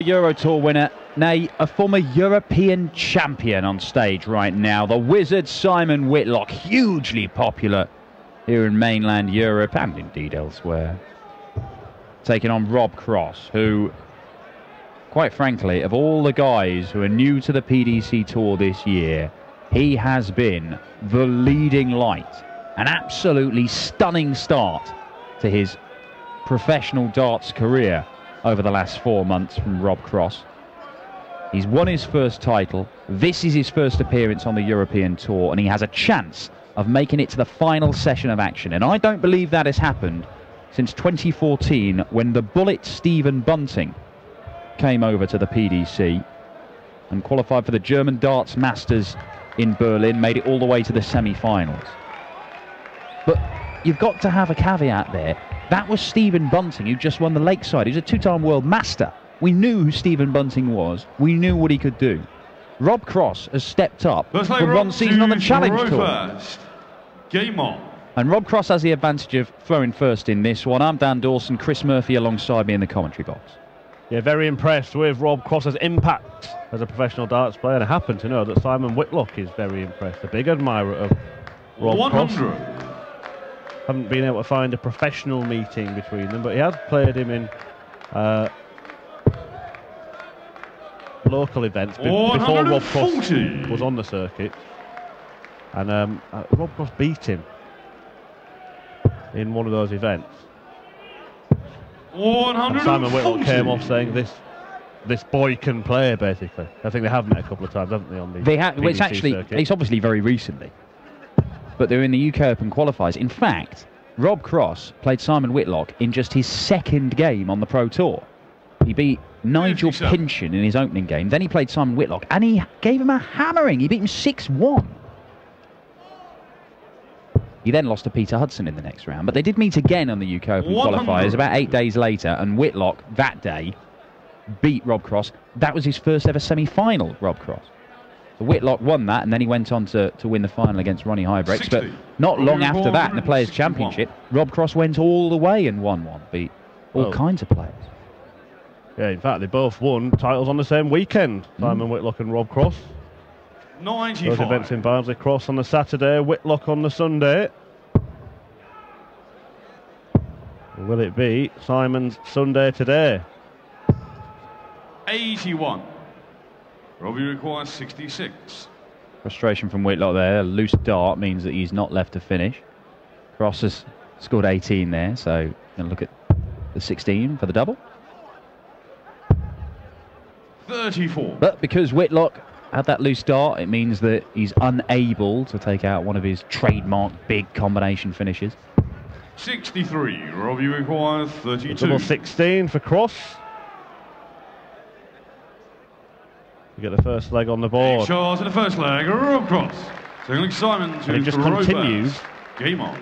Euro Tour winner, nay, a former European champion on stage right now. The wizard Simon Whitlock, hugely popular here in mainland Europe and indeed elsewhere. Taking on Rob Cross, who, quite frankly, of all the guys who are new to the PDC Tour this year, he has been the leading light. An absolutely stunning start to his professional darts career over the last 4 months from Rob Cross. He's won his first title. This is his first appearance on the European Tour, and he has a chance of making it to the final session of action. And I don't believe that has happened since 2014, when the bullet Stephen Bunting came over to the PDC and qualified for the German Darts Masters in Berlin, made it all the way to the semi-finals. But you've got to have a caveat there. That was Stephen Bunting, who just won the Lakeside. He was a two-time world master. We knew who Stephen Bunting was. We knew what he could do. Rob Cross has stepped up from one season on the Challenge Tour. First. Game on. And Rob Cross has the advantage of throwing first in this one. I'm Dan Dawson, Chris Murphy alongside me in the commentary box. Yeah, very impressed with Rob Cross's impact as a professional darts player. And I happen to know that Simon Whitlock is very impressed. A big admirer of Rob 100. Cross. Haven't been able to find a professional meeting between them, but he has played him in local events before Rob Cross was on the circuit. And Rob Cross beat him in one of those events. And Simon Whitlock came off saying this boy can play, basically. I think they have met a couple of times, haven't they, on the well, it's actually circuit. It's obviously very recently, but they're in the UK Open qualifiers. In fact, Rob Cross played Simon Whitlock in just his second game on the Pro Tour. He beat Nigel Pinchin in his opening game. Then he played Simon Whitlock, and he gave him a hammering. He beat him 6-1. He then lost to Peter Hudson in the next round, but they did meet again on the UK Open qualifiers about 8 days later, and Whitlock that day beat Rob Cross. That was his first ever semi-final, Rob Cross. So Whitlock won that, and then he went on to win the final against Ronnie Hybrex. But not long after that, in the Players' Championship, Rob Cross went all the way and won one, beat all kinds of players. Yeah, in fact, they both won titles on the same weekend, Simon Whitlock and Rob Cross. 95. Those events in Barnsley. Cross on the Saturday, Whitlock on the Sunday. Will it be Simon's Sunday today? 81. Robbie requires 66. Frustration from Whitlock there. A loose dart means that he's not left to finish. Cross has scored 18 there, so going to look at the 16 for the double. 34. But because Whitlock had that loose dart, it means that he's unable to take out one of his trademark big combination finishes. 63. Robbie requires 32. Double 16 for Cross. We get the first leg on the board. Charles in the first leg, Rob Cross. Signaling Simon to and it just continues. Game on.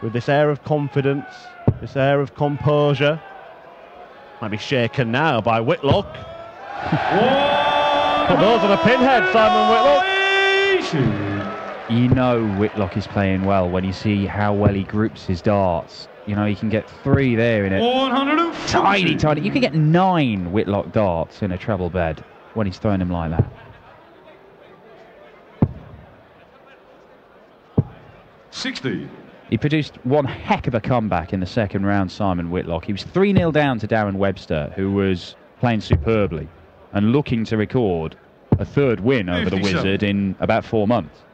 With this air of confidence, this air of composure. Might be shaken now by Whitlock. Put those on a pinhead, Simon Whitlock. You know Whitlock is playing well when you see how well he groups his darts. You know, he can get 3 there in it. Tiny. You can get 9 Whitlock darts in a treble bed when he's throwing them like that. 60. He produced one heck of a comeback in the second round, Simon Whitlock. He was 3-0 down to Darren Webster, who was playing superbly and looking to record a third win over the Wizard in about 4 months.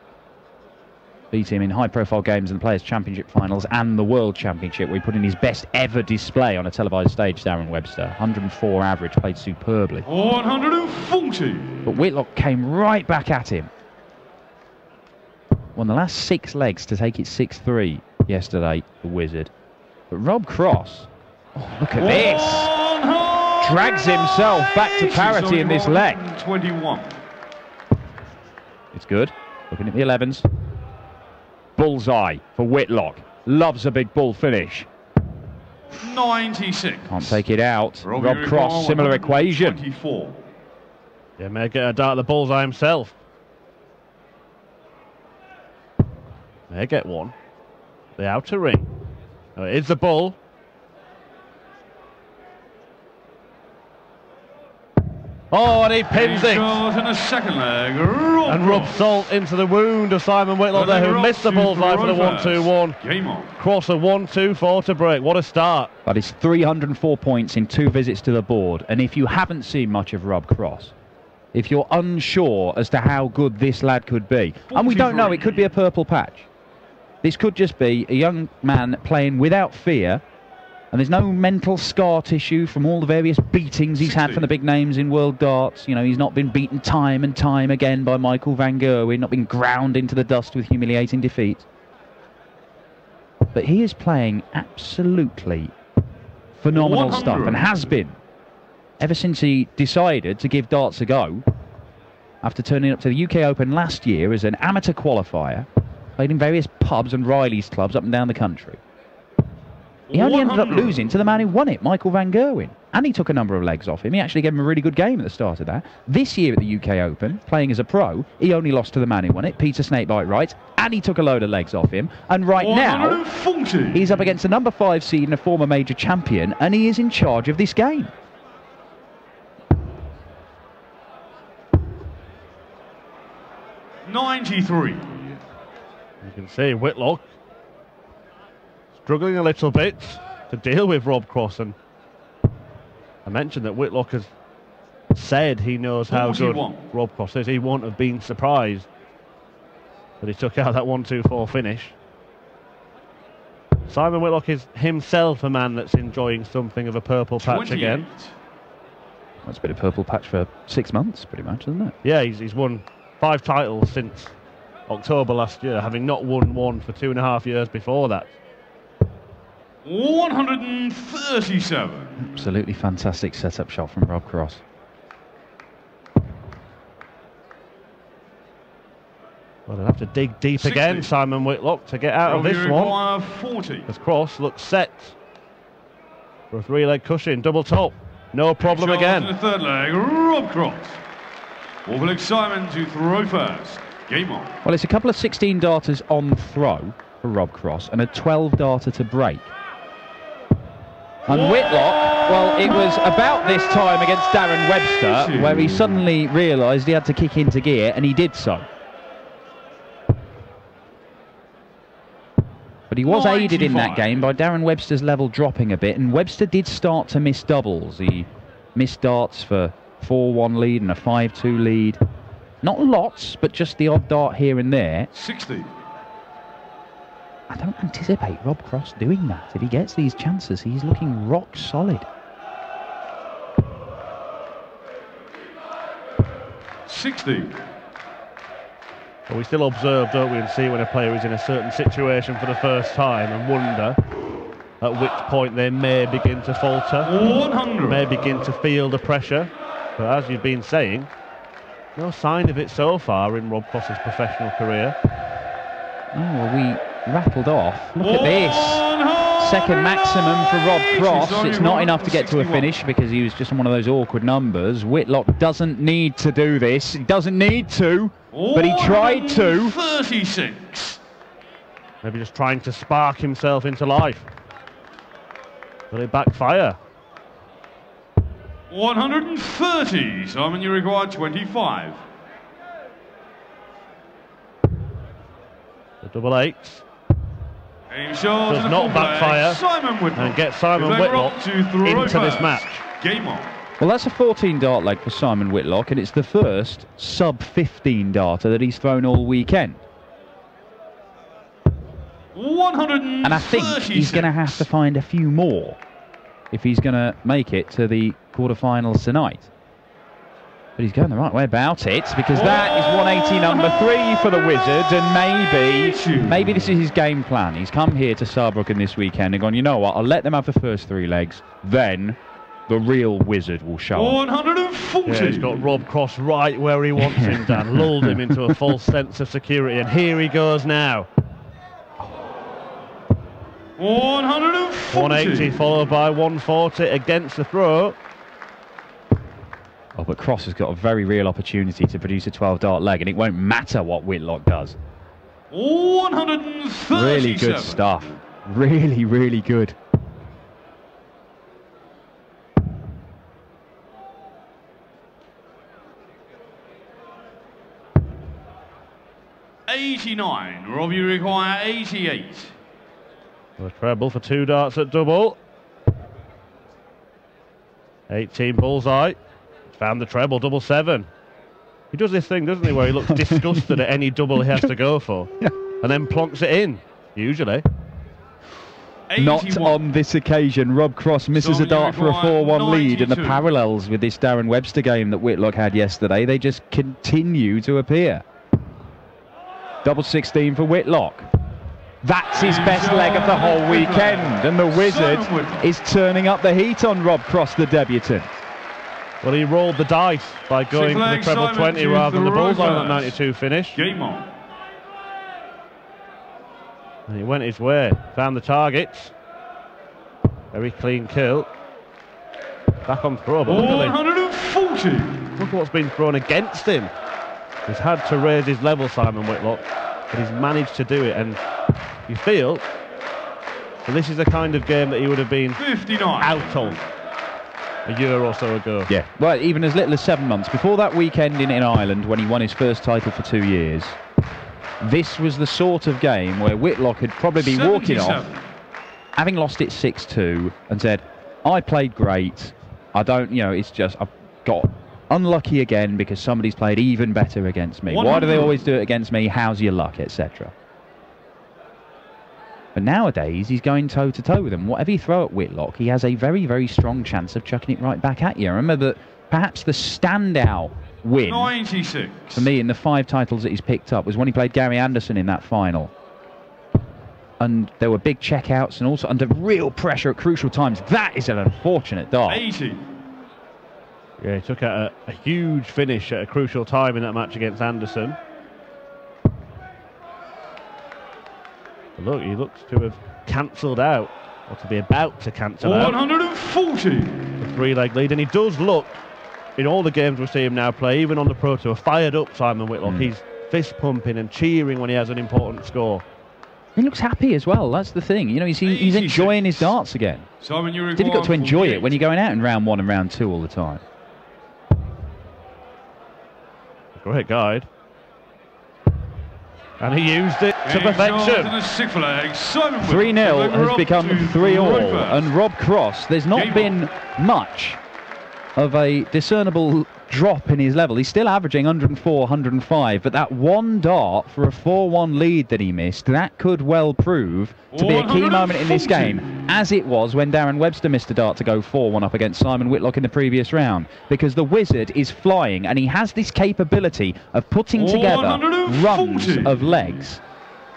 Beat him in high-profile games in the Players' Championship finals and the World Championship, where he put in his best ever display on a televised stage, Darren Webster. 104 average, played superbly. 140. But Whitlock came right back at him. Won the last 6 legs to take it 6-3 yesterday, the Wizard. But Rob Cross, look at this, drags himself back to parity in this leg. 21. It's good. Looking at the 11s. Bullseye for Whitlock. Loves a big bull finish. 96. Can't take it out. Rob Cross, similar equation. 24. Yeah, may get a dart at the bullseye himself. May get one. The outer ring. Oh, it is the bull. Oh, and he pins it. Shot in the second leg. Rob And rubs salt into the wound of Simon Whitlock there, who missed the bullseye for the 1-2-1. Game on. Cross a 1-2-4 to break. What a start. That is 304 points in 2 visits to the board. And if you haven't seen much of Rob Cross, if you're unsure as to how good this lad could be, and we don't know, it could be a purple patch. This could just be a young man playing without fear, and there's no mental scar tissue from all the various beatings he's had from the big names in world darts. You know, he's not been beaten time and time again by Michael van Gerwen, not been ground into the dust with humiliating defeat. But he is playing absolutely phenomenal stuff, and has been ever since he decided to give darts a go after turning up to the UK Open last year as an amateur qualifier. Played in various pubs and Riley's clubs up and down the country. He only ended up losing to the man who won it, Michael van Gerwen. And he took a number of legs off him. He actually gave him a really good game at the start of that. This year at the UK Open, playing as a pro, he only lost to the man who won it, Peter Snakebite Wright, and he took a load of legs off him. And right now, he's up against a number 5 seed and a former major champion, and he is in charge of this game. $93. You can see Whitlock struggling a little bit to deal with Rob Cross, and I mentioned that Whitlock has said he knows how good Rob Cross is. He won't have been surprised that he took out that 1-2-4 finish. Simon Whitlock is himself a man that's enjoying something of a purple patch again. That's been a purple patch for 6 months, pretty much, isn't it? Yeah, he's won 5 titles since October last year, having not won one for 2.5 years before that. 137. Absolutely fantastic setup shot from Rob Cross. Well, they'll have to dig deep 60. again, Simon Whitlock, to get out of this one. 40. As Cross looks set for a 3-leg cushion, double top. No problem again. In the third leg, Rob Cross. All Simon to throw first. Game on. Well, it's a couple of 16 darters on throw for Rob Cross and a 12 darter to break. And Whitlock, well, it was about this time against Darren Webster where he suddenly realised he had to kick into gear, and he did so. But he was aided in that game by Darren Webster's level dropping a bit, and Webster did start to miss doubles. He missed darts for 4-1 lead and a 5-2 lead. Not lots, but just the odd dart here and there. 60. I don't anticipate Rob Cross doing that. If he gets these chances, he's looking rock solid. 60. But we still observe, don't we, and see when a player is in a certain situation for the first time and wonder at which point they may begin to falter, 100. may begin to feel the pressure. But as you've been saying, no sign of it so far in Rob Cross's professional career. Oh, well, we rattled off. Look at this. Second maximum for Rob Cross. It's not enough to get to a finish because he was just on one of those awkward numbers. Whitlock doesn't need to do this. He doesn't need to, but he tried to. 36. Maybe just trying to spark himself into life. Will it backfire? 130. Simon, you require 25. The double eights. Does not backfire and get Simon Whitlock into this match. Game on. Well, that's a 14 dart leg for Simon Whitlock, and it's the first sub-15 darter that he's thrown all weekend. 136. And I think he's going to have to find a few more if he's going to make it to the quarterfinals tonight. But he's going the right way about it, because that is 180 number 3 for the Wizards, and maybe this is his game plan. He's come here to Saarbrücken this weekend and gone, you know what, I'll let them have the first 3 legs, then the real Wizard will show up. 140. Yeah, he's got Rob Cross right where he wants him, Dan. Lulled him into a false sense of security, and here he goes now. 140. 180 followed by 140 against the throw. Oh, but Cross has got a very real opportunity to produce a 12 dart leg, and it won't matter what Whitlock does. 137. Really good stuff. Really, really good. 89. Rob, you require 88. A treble for 2 darts at double. 18 bullseye. Found the treble, double 7. He does this thing, doesn't he, where he looks disgusted at any double he has to go for. Yeah. And then plonks it in, usually. 81. Not on this occasion. Rob Cross misses a dart for a 4-1 lead, and the 92. parallels with this Darren Webster game that Whitlock had yesterday, they just continue to appear. Double 16 for Whitlock. That's his best leg of the whole weekend, and the Wizard is turning up the heat on Rob Cross, the debutant. Well, he rolled the dice by going for the treble 20 rather than the bullseye on that 92 finish. Game on. And he went his way, found the targets. Very clean kill. Back on throw, but look at what's been thrown against him. He's had to raise his level, Simon Whitlock, but he's managed to do it, and you feel that this is the kind of game that he would have been 59. out of a year or so ago. Yeah, well, even as little as 7 months. Before that weekend in Ireland, when he won his first title for 2 years, this was the sort of game where Whitlock had probably been walking off, having lost it 6-2, and said, I played great, I don't, you know, it's just, I've got unlucky again because somebody's played even better against me. 100. Why do they always do it against me? How's your luck, etc. But nowadays, he's going toe-to-toe with them. Whatever you throw at Whitlock, he has a very, very strong chance of chucking it right back at you. I remember that perhaps the standout win 96. for me in the 5 titles that he's picked up was when he played Gary Anderson in that final. And there were big checkouts and also under real pressure at crucial times. That is an unfortunate dart. 80. Yeah, he took out a huge finish at a crucial time in that match against Anderson. But look, he looks to have cancelled out, or to be about to cancel out, 140. the 3-leg lead. And he does look, in all the games we see him now play, even on the Pro Tour, fired up, Simon Whitlock. He's fist pumping and cheering when he has an important score. He looks happy as well, that's the thing. You know, he's enjoying his darts again. Simon, you It's difficult to enjoy it when you're going out in round 1 and round 2 all the time. Great guide. And he used it to perfection. 3-0 has become 3-all, and Rob Cross, there's not been much of a discernible drop in his level. He's still averaging 104, 105, but that one dart for a 4-1 lead that he missed, that could well prove to be a key moment in this game, as it was when Darren Webster missed a dart to go 4-1 up against Simon Whitlock in the previous round, because the Wizard is flying, and he has this capability of putting together runs of legs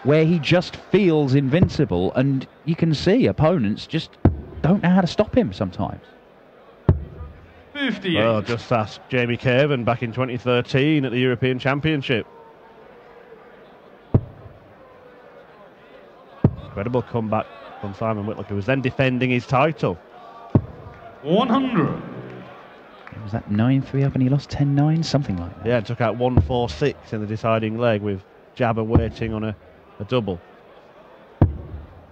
where he just feels invincible, and you can see opponents just don't know how to stop him sometimes. 58. Well, just ask Jamie Caven back in 2013 at the European Championship. Incredible comeback from Simon Whitlock, who was then defending his title. 100. Was that 9-3 up and he lost 10-9? Something like that. Yeah, and took out 1-4-6 in the deciding leg with Jabber waiting on a double.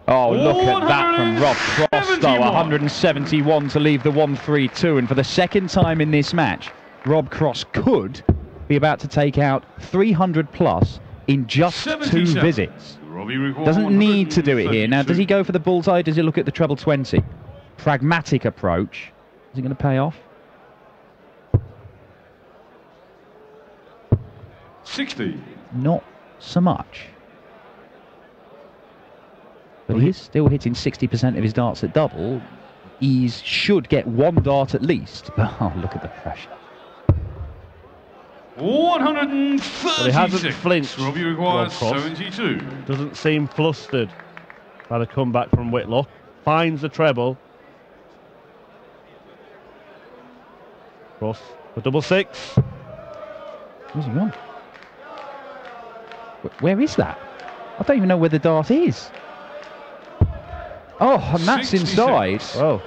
Oh, look at that from Rob Cross, though. 171 to leave the 1-3-2. And for the second time in this match, Rob Cross could be about to take out 300 plus in just 2 visits. Doesn't need to do it here. Now, does he go for the bullseye? Does he look at the treble 20? Pragmatic approach. Is it going to pay off? 60. Not so much. But he is still hitting 60% of his darts at double. He should get 1 dart at least. But oh, look at the pressure. 136. Well, he hasn't flinched. Robbie requires 72. Doesn't seem flustered by the comeback from Whitlock. Finds the treble. Cross for double 6. Where's he gone? Where is that? I don't even know where the dart is. Oh, and that's 66. inside. Oh,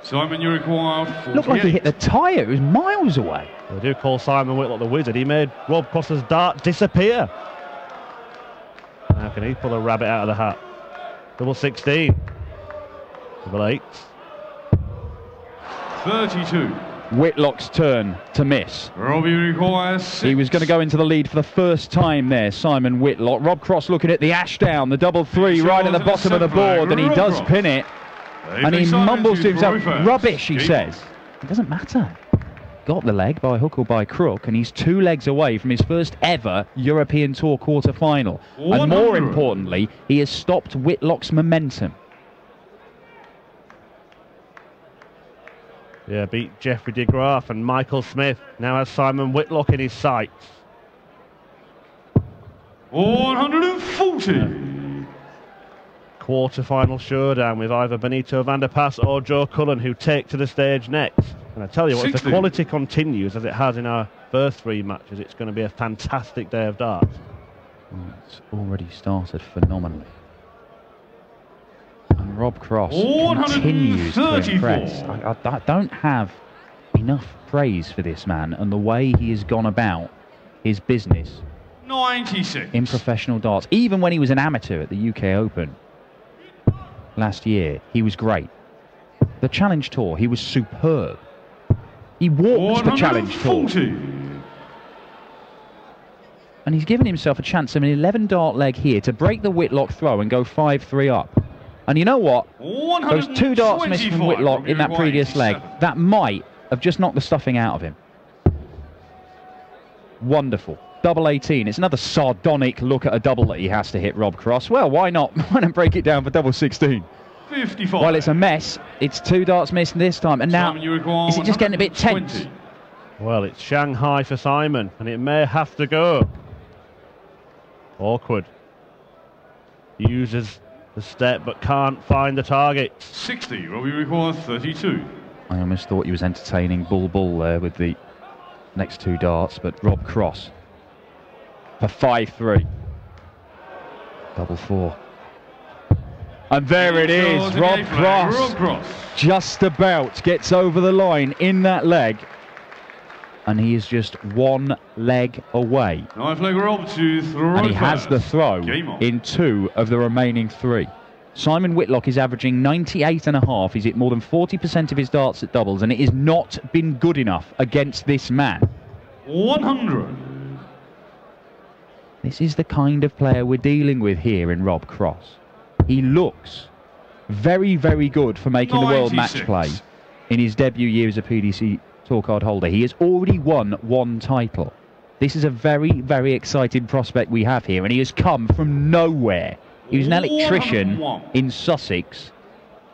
Simon, you require 48. Looked like he hit the tyre. It was miles away. they do call Simon Whitlock the Wizard. He made Rob Cross's dart disappear. How can he pull a rabbit out of the hat? Double 16. Double 8. 32. Whitlock's turn to miss. Robbie requires 6. He was going to go into the lead for the first time there, Simon Whitlock. Rob Cross looking at the Ashdown, the double 3 right at the bottom of the board, and he does pin it. And he mumbles to himself, rubbish, he says. It doesn't matter. Got the leg by hook or by crook, and he's 2 legs away from his first ever European Tour quarter-final. And more importantly, he has stopped Whitlock's momentum. Yeah, beat Jeffrey de Graaf, and Michael Smith now has Simon Whitlock in his sights. 140. Quarter-final showdown with either Benito van der Pas or Joe Cullen, who take to the stage next. And I tell you what, 60. if the quality continues as it has in our first 3 matches, it's going to be a fantastic day of darts. Well, it's already started phenomenally. And Rob Cross continues to impress. I don't have enough praise for this man and the way he has gone about his business 96. in professional darts. Even when he was an amateur at the UK Open last year, he was great. The Challenge Tour, he was superb. He walked the Challenge Tour. And he's given himself a chance of an 11 dart leg here to break the Whitlock throw and go 5-3 up. And you know what? Those 2 darts missed from Whitlock in that previous leg, that might have just knocked the stuffing out of him. Wonderful. Double 18. It's another sardonic look at a double that he has to hit, Rob Cross. Well, why not? Why not break it down for double 16? 55. While it's a mess, it's 2 darts missed this time. And now, is it just getting a bit tense? Well, it's Shanghai for Simon, and it may have to go. Awkward. He uses the step but can't find the target. 60. Robbie requires 32. I almost thought he was entertaining Bull there with the next 2 darts, but Rob Cross for 5-3. Double 4. And there it is, Rob Cross just about gets over the line in that leg. And he is just 1 leg away. Knife leg Rob to throw. And he has the throw in 2 of the remaining 3. Simon Whitlock is averaging 98.5. He's hit more than 40% of his darts at doubles, and it has not been good enough against this man. 100. This is the kind of player we're dealing with here in Rob Cross. He looks very, very good for making the world match play in his debut year as a PDC Tour card holder. He has already won 1 title. This is a very, very exciting prospect we have here, and he has come from nowhere. He was an electrician in Sussex,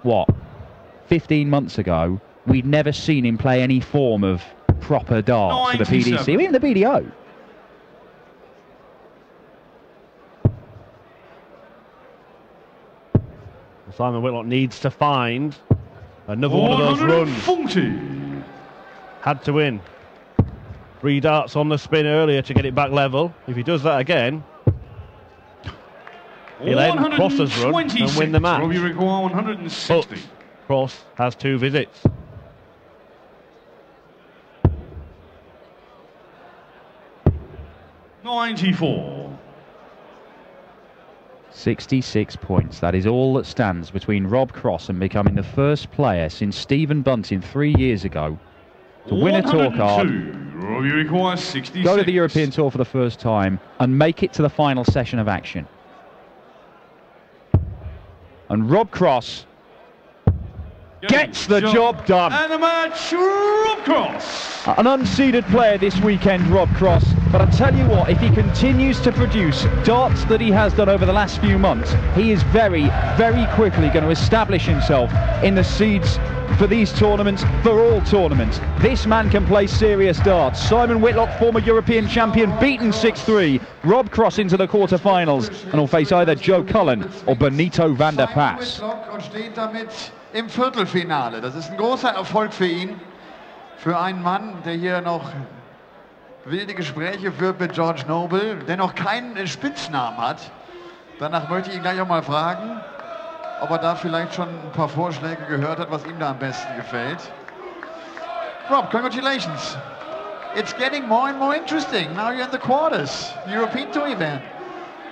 what, 15 months ago. We'd never seen him play any form of proper darts for the PDC, or even the BDO. Simon Whitlock needs to find another one of those runs. 40. Had to win. 3 darts on the spin earlier to get it back level. If he does that again, he'll end Cross's run and win the match. Robbie require 160. But Cross has 2 visits. $94. 66 points. That is all that stands between Rob Cross and becoming the first player since Stephen Bunting 3 years ago to win a tour card, Robbie requires 66. go to the European Tour for the first time, and make it to the final session of action. And Rob Cross gets the job done. And the match, Rob Cross. An unseeded player this weekend, Rob Cross. But I tell you what, if he continues to produce darts that he has done over the last few months, he is very, very quickly going to establish himself in the seeds for these tournaments, for all tournaments. This man can play serious darts. Simon Whitlock, former European champion, beaten 6-3. Rob Cross into the quarterfinals and will face either Joe Cullen or Benito van der Pas. Im Viertelfinale. Das ist ein großer Erfolg für ihn. Für einen Mann, der hier noch wilde Gespräche führt mit George Noble, der noch keinen Spitznamen hat. Danach möchte ich ihn gleich auch mal fragen, ob er da vielleicht schon ein paar Vorschläge gehört hat, was ihm da am besten gefällt. Rob, congratulations. It's getting more and more interesting. Now you're in the quarters, European Tour event.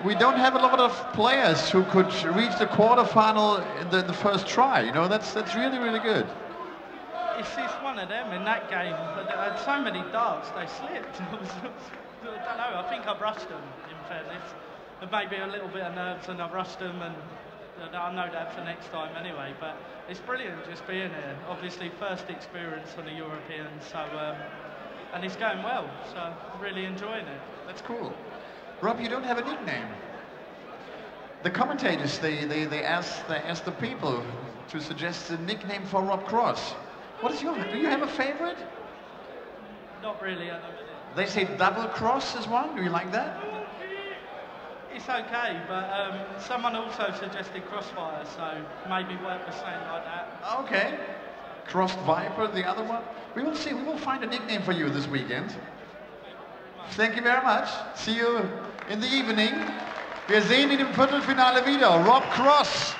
We don't have a lot of players who could reach the quarterfinal in the first try. You know, that's really, really good. it's one of them in that game. But there had so many darts, they slipped. I don't know, I think I brushed them, in fairness. There may be a little bit of nerves and I brushed them, and I know that for next time anyway. But it's brilliant just being here. Obviously, first experience on the European, so and it's going well, so I'm really enjoying it. That's cool. Rob, you don't have a nickname. The commentators, they ask the people to suggest a nickname for Rob Cross. What is yours? Do you have a favorite? Not really at the minute. They say double cross is one. Do you like that? It's okay, but someone also suggested Crossfire, so maybe work the same like that. Okay. Crossed Viper, the other one. We will see. We will find a nickname for you this weekend. Thank you very much. See you in the evening. Wir sehen ihn im Viertelfinale wieder. Rob Cross.